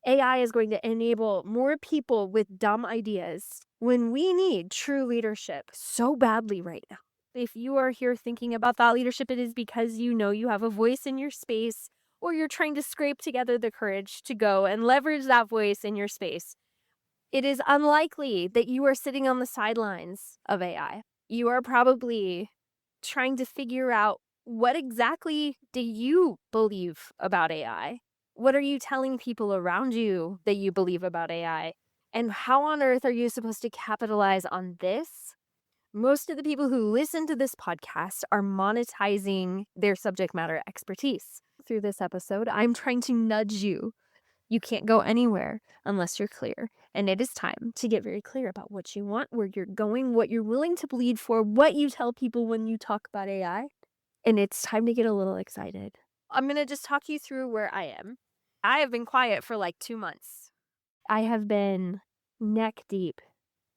AI is going to enable more people with dumb ideas when we need true leadership so badly right now. If you are here thinking about thought leadership, it is because you know you have a voice in your space, or you're trying to scrape together the courage to go and leverage that voice in your space. It is unlikely that you are sitting on the sidelines of AI. You are probably trying to figure out, what exactly do you believe about AI? What are you telling people around you that you believe about AI? And how on earth are you supposed to capitalize on this? Most of the people who listen to this podcast are monetizing their subject matter expertise. Through this episode, I'm trying to nudge you. You can't go anywhere unless you're clear. And it is time to get very clear about what you want, where you're going, what you're willing to bleed for, what you tell people when you talk about AI. And it's time to get a little excited. I'm going to just talk you through where I am. I have been quiet for like 2 months. I have been neck deep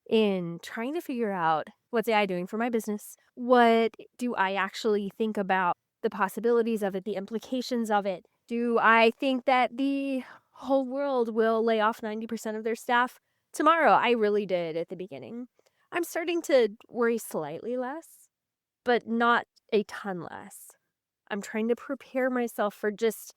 in trying to figure out, what's AI doing for my business? What do I actually think about the possibilities of it, the implications of it? Do I think that the whole world will lay off 90% of their staff tomorrow? I really did at the beginning. I'm starting to worry slightly less, but not a ton less. I'm trying to prepare myself for just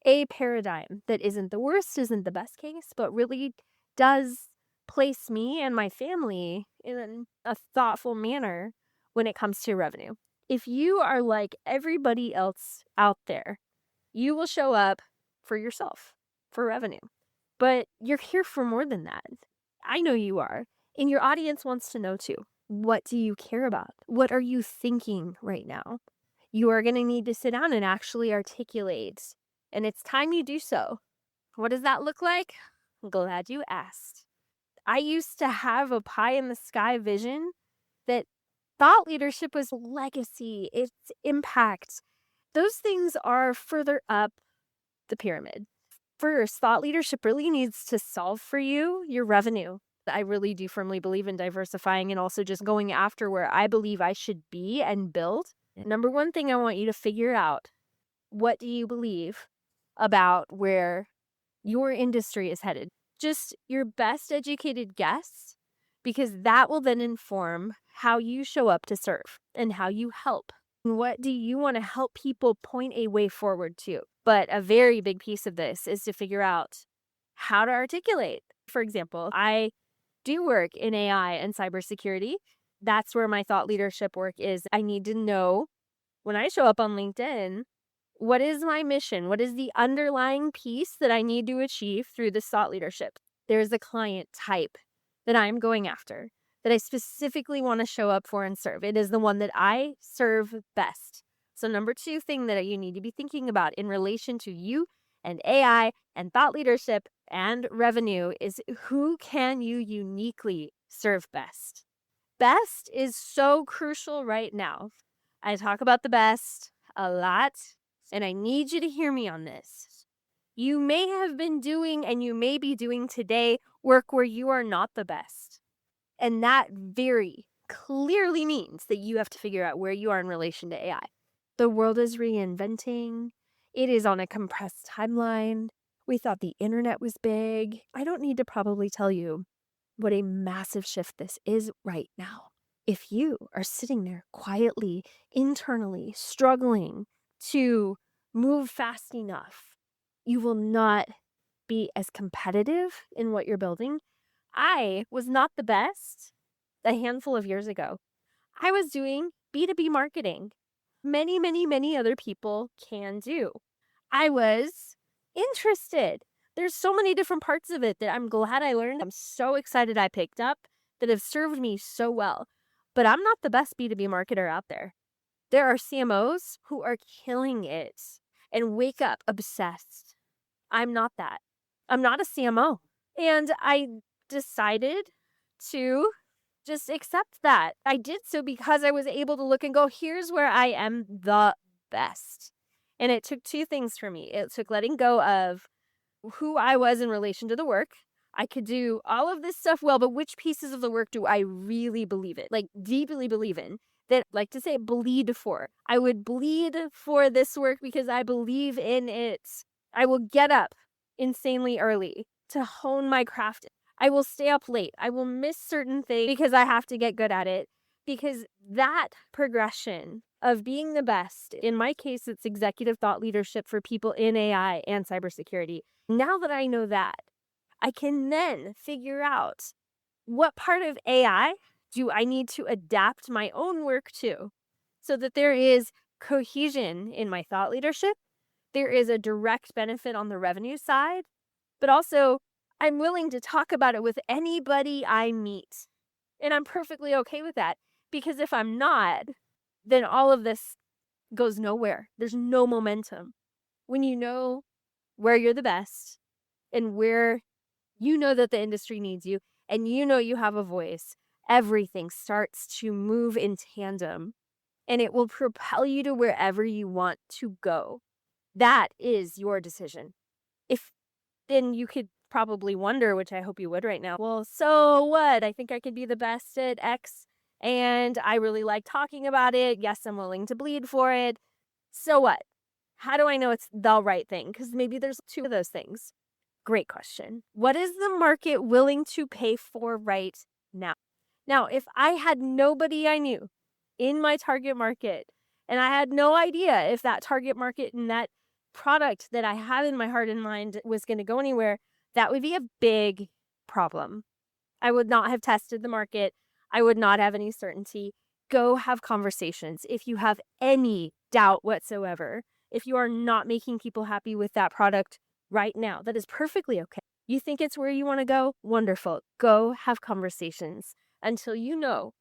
a paradigm that isn't the worst, isn't the best case, but really does place me and my family in a thoughtful manner when it comes to revenue. If you are like everybody else out there, you will show up for yourself, for revenue. But you're here for more than that. I know you are. And your audience wants to know too. What do you care about? What are you thinking right now? You are going to need to sit down and actually articulate. And it's time you do so. What does that look like? I'm glad you asked. I used to have a pie in the sky vision that thought leadership was legacy, its impact. Those things are further up the pyramid. First, thought leadership really needs to solve for you your revenue. I really do firmly believe in diversifying and also just going after where I believe I should be and build. Number one thing I want you to figure out, what do you believe about where your industry is headed? Just your best educated guess, because that will then inform how you show up to serve and how you help. What do you want to help people point a way forward to? But a very big piece of this is to figure out how to articulate. For example, I do work in AI and cybersecurity. That's where my thought leadership work is. I need to know, when I show up on LinkedIn, what is my mission? What is the underlying piece that I need to achieve through this thought leadership? There's a client type that I'm going after, that I specifically want to show up for and serve. It is the one that I serve best. So number 2 thing that you need to be thinking about in relation to you and AI and thought leadership and revenue is, who can you uniquely serve best? Best is so crucial right now. I talk about the best a lot, and I need you to hear me on this. You may have been doing, and you may be doing today, work where you are not the best. And that very clearly means that you have to figure out where you are in relation to AI. The world is reinventing. It is on a compressed timeline. We thought the internet was big. I don't need to probably tell you what a massive shift this is right now. If you are sitting there quietly, internally, struggling to move fast enough, you will not be as competitive in what you're building. I was not the best a handful of years ago. I was doing B2B marketing. Many other people can do. I was interested. There's so many different parts of it that I'm glad I learned. I'm so excited I picked up, that have served me so well. But I'm not the best B2B marketer out there. There are CMOs who are killing it and wake up obsessed. I'm not that. I'm not a CMO. And I decided to just accept that. I did so because I was able to look and go, here's where I am the best. And it took 2 things for me. It took letting go of who I was in relation to the work. I could do all of this stuff well, but which pieces of the work do I really believe in? Like, deeply believe in, that, like to say, bleed for. I would bleed for this work because I believe in it. I will get up insanely early to hone my craft. I will stay up late. I will miss certain things because I have to get good at it. Because that progression of being the best, in my case, it's executive thought leadership for people in AI and cybersecurity. Now that I know that, I can then figure out what part of AI do I need to adapt my own work to so that there is cohesion in my thought leadership. There is a direct benefit on the revenue side, but also I'm willing to talk about it with anybody I meet. And I'm perfectly okay with that because if I'm not, then all of this goes nowhere. There's no momentum. When you know where you're the best and where you know that the industry needs you and you know you have a voice, everything starts to move in tandem and it will propel you to wherever you want to go. That is your decision. If then you could probably wonder, which I hope you would right now, well, so what? I think I could be the best at X and I really like talking about it. Yes, I'm willing to bleed for it. So what? How do I know it's the right thing? Because maybe there's two of those things. Great question. What is the market willing to pay for right now? Now, if I had nobody I knew in my target market and I had no idea if that target market and that product that I had in my heart and mind was going to go anywhere, that would be a big problem. I would not have tested the market. I would not have any certainty. Go have conversations. If you have any doubt whatsoever, if you are not making people happy with that product right now, that is perfectly okay. You think it's where you want to go? Wonderful. Go have conversations until you know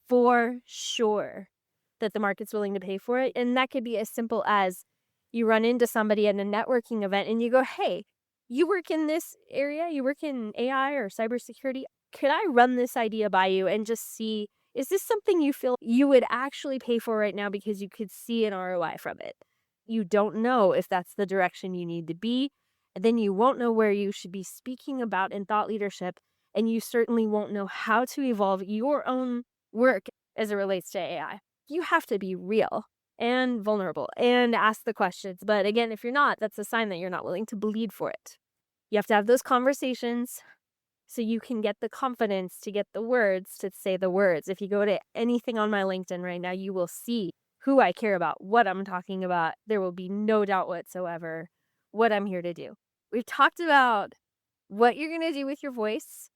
for sure that the market's willing to pay for it. And that could be as simple as you run into somebody at a networking event and you go, hey, you work in this area, you work in AI or cybersecurity. Could I run this idea by you and just see, is this something you feel you would actually pay for right now because you could see an ROI from it? You don't know if that's the direction you need to be. And then you won't know where you should be speaking about in thought leadership. And you certainly won't know how to evolve your own work as it relates to AI. You have to be real and vulnerable and ask the questions. But again, if you're not, that's a sign that you're not willing to bleed for it. You have to have those conversations so you can get the confidence to get the words to say the words. If you go to anything on my LinkedIn right now, you will see who I care about, what I'm talking about. There will be no doubt whatsoever what I'm here to do. We've talked about what you're going to do with your voice.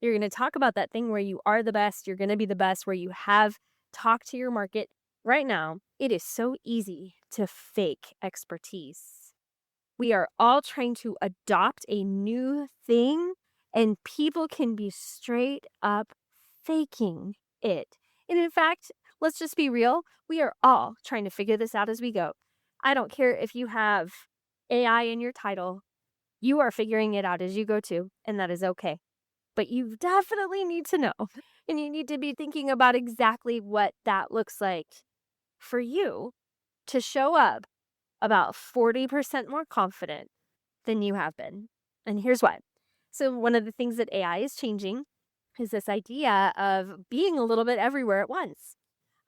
You're going to talk about that thing where you are the best. You're going to be the best, where you have talked to your market. Right now, it is so easy to fake expertise. We are all trying to adopt a new thing, and people can be straight up faking it. And in fact, let's just be real. We are all trying to figure this out as we go. I don't care if you have AI in your title. You are figuring it out as you go too, and that is okay. But you definitely need to know, and you need to be thinking about exactly what that looks like for you to show up about 40% more confident than you have been. And here's why. So one of the things that AI is changing is this idea of being a little bit everywhere at once.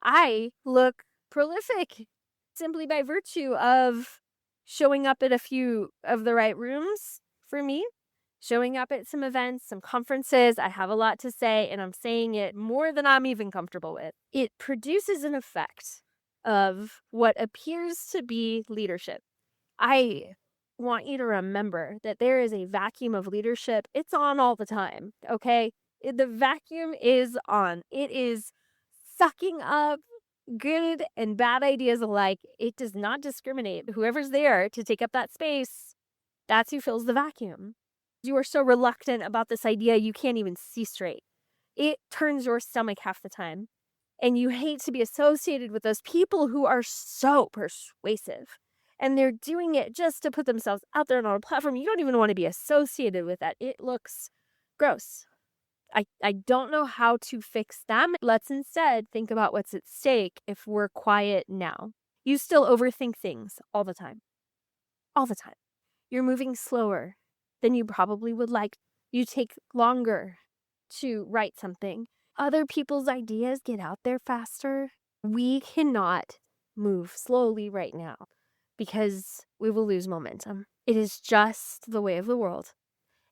I look prolific simply by virtue of showing up at a few of the right rooms for me, showing up at some events, some conferences. I have a lot to say, and I'm saying it more than I'm even comfortable with. It produces an effect of what appears to be leadership. I want you to remember that there is a vacuum of leadership. It's on all the time, okay? The vacuum is on. It is sucking up good and bad ideas alike. It does not discriminate. Whoever's there to take up that space, that's who fills the vacuum. You are so reluctant about this idea, you can't even see straight. It turns your stomach half the time. And you hate to be associated with those people who are so persuasive. And they're doing it just to put themselves out there on a platform. You don't even want to be associated with that. It looks gross. I don't know how to fix them. Let's instead think about what's at stake if we're quiet now. You still overthink things all the time. All the time. You're moving slower than you probably would like. You take longer to write something. Other people's ideas get out there faster. We cannot move slowly right now because we will lose momentum. It is just the way of the world.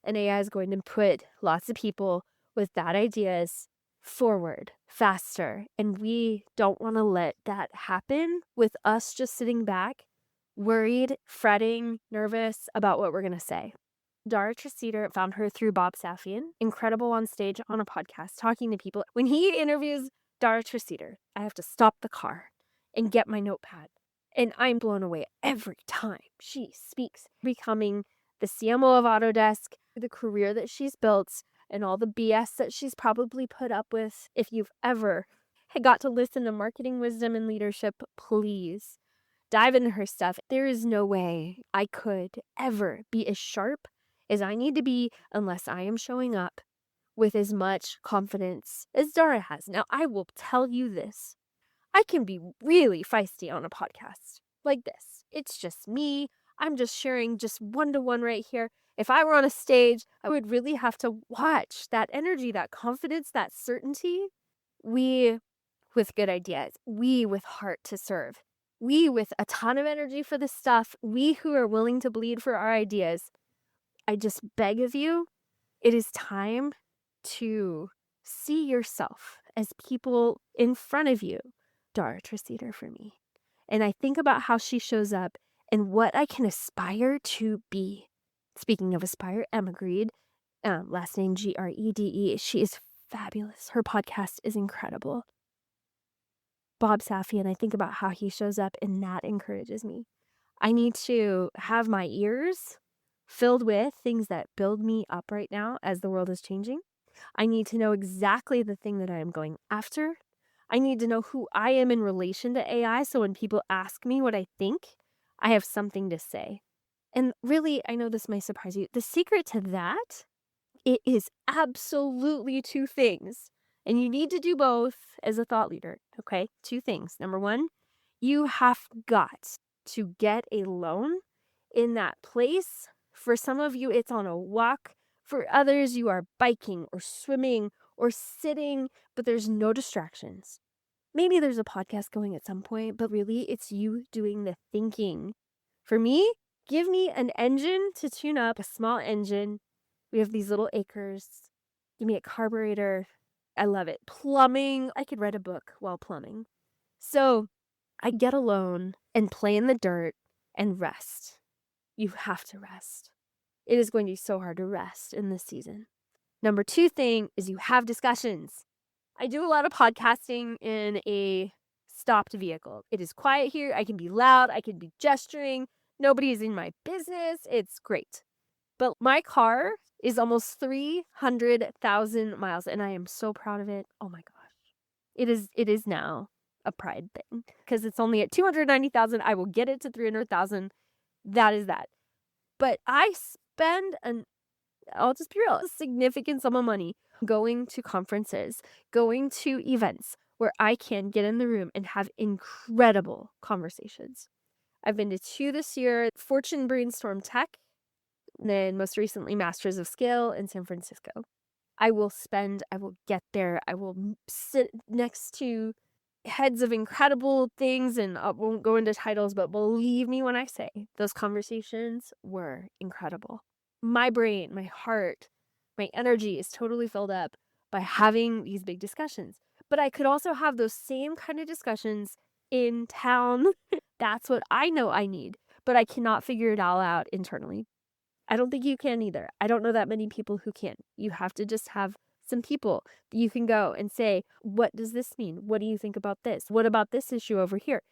And AI is going to put lots of people with bad ideas forward faster. And we don't want to let that happen with us just sitting back, worried, fretting, nervous about what we're going to say. Dara Treseder found her through Bob Safian, incredible on stage on a podcast, talking to people. When he interviews Dara Treseder, I have to stop the car and get my notepad. And I'm blown away every time she speaks, becoming the CMO of Autodesk, the career that she's built, and all the BS that she's probably put up with. If you've ever got to listen to Marketing Wisdom and Leadership, please dive into her stuff. There is no way I could ever be as sharp as I need to be unless I am showing up with as much confidence as Dara has. Now, I will tell you this. I can be really feisty on a podcast like this. It's just me. I'm just sharing just one-to-one right here. If I were on a stage, I would really have to watch that energy, that confidence, that certainty. We with good ideas, we with heart to serve, we with a ton of energy for the stuff, we who are willing to bleed for our ideas. I just beg of you, it is time to see yourself as people in front of you. Dara Treseder for me. And I think about how she shows up and what I can aspire to be. Speaking of aspire, Emma Grede, last name Grede, she is fabulous. Her podcast is incredible. Bob Safian, I think about how he shows up and that encourages me. I need to have my ears filled with things that build me up right now as the world is changing. I need to know exactly the thing that I am going after. I need to know who I am in relation to AI, so when people ask me what I think, I have something to say. And really, I know this might surprise you. The secret to that, it is absolutely two things. And you need to do both as a thought leader, okay? Two things. Number one, you have got to get alone in that place. For some of you, it's on a walk. For others, you are biking or swimming or sitting, but there's no distractions. Maybe there's a podcast going at some point, but really it's you doing the thinking. For me, give me an engine to tune up, a small engine. We have these little acres. Give me a carburetor. I love it. Plumbing. I could write a book while plumbing. So I get alone and play in the dirt and rest. You have to rest. It is going to be so hard to rest in this season. Number two thing is you have discussions. I do a lot of podcasting in a stopped vehicle. It is quiet here. I can be loud. I can be gesturing. Nobody is in my business. It's great. But my car is almost 300,000 miles, and I am so proud of it. Oh my gosh. It is now a pride thing because it's only at 290,000. I will get it to 300,000. That is that. But I spend I'll just be real, a significant sum of money going to conferences, going to events where I can get in the room and have incredible conversations. I've been to 2 this year, Fortune Brainstorm Tech, and then most recently Masters of Scale in San Francisco. I will get there, I will sit next to heads of incredible things, and I won't go into titles, but believe me when I say those conversations were incredible. My brain, my heart, my energy is totally filled up by having these big discussions. But I could also have those same kind of discussions in town. That's what I know I need, but I cannot figure it all out internally. I don't think you can either. I don't know that many people who can. You have to just have some people you can go and say, what does this mean? What do you think about this? What about this issue over here?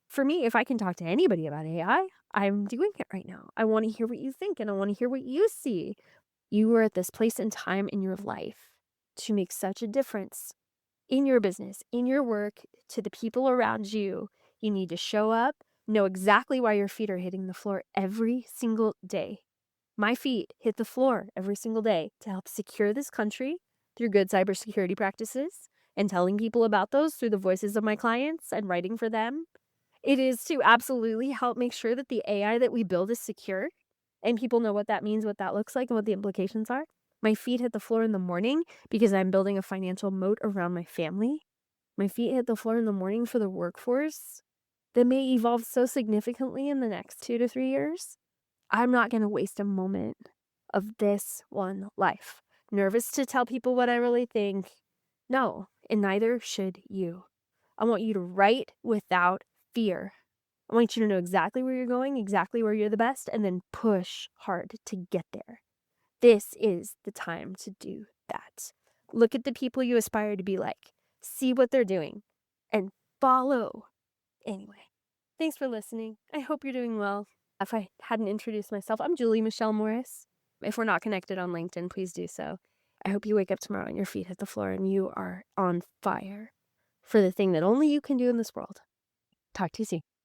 For me, if I can talk to anybody about AI, I'm doing it right now. I want to hear what you think and I want to hear what you see. You are at this place and time in your life to make such a difference in your business, in your work, to the people around you. You need to show up, know exactly why your feet are hitting the floor every single day. My feet hit the floor every single day to help secure this country through good cybersecurity practices and telling people about those through the voices of my clients and writing for them. It is to absolutely help make sure that the AI that we build is secure and people know what that means, what that looks like, and what the implications are. My feet hit the floor in the morning because I'm building a financial moat around my family. My feet hit the floor in the morning for the workforce that may evolve so significantly in the next 2 to 3 years. I'm not going to waste a moment of this one life. Nervous to tell people what I really think. No, and neither should you. I want you to write without fear. I want you to know exactly where you're going, exactly where you're the best, and then push hard to get there. This is the time to do that. Look at the people you aspire to be like. See what they're doing and follow. Anyway, thanks for listening. I hope you're doing well. If I hadn't introduced myself, I'm Julie Michelle Morris. If we're not connected on LinkedIn, please do so. I hope you wake up tomorrow and your feet hit the floor and you are on fire for the thing that only you can do in this world. Talk to you soon.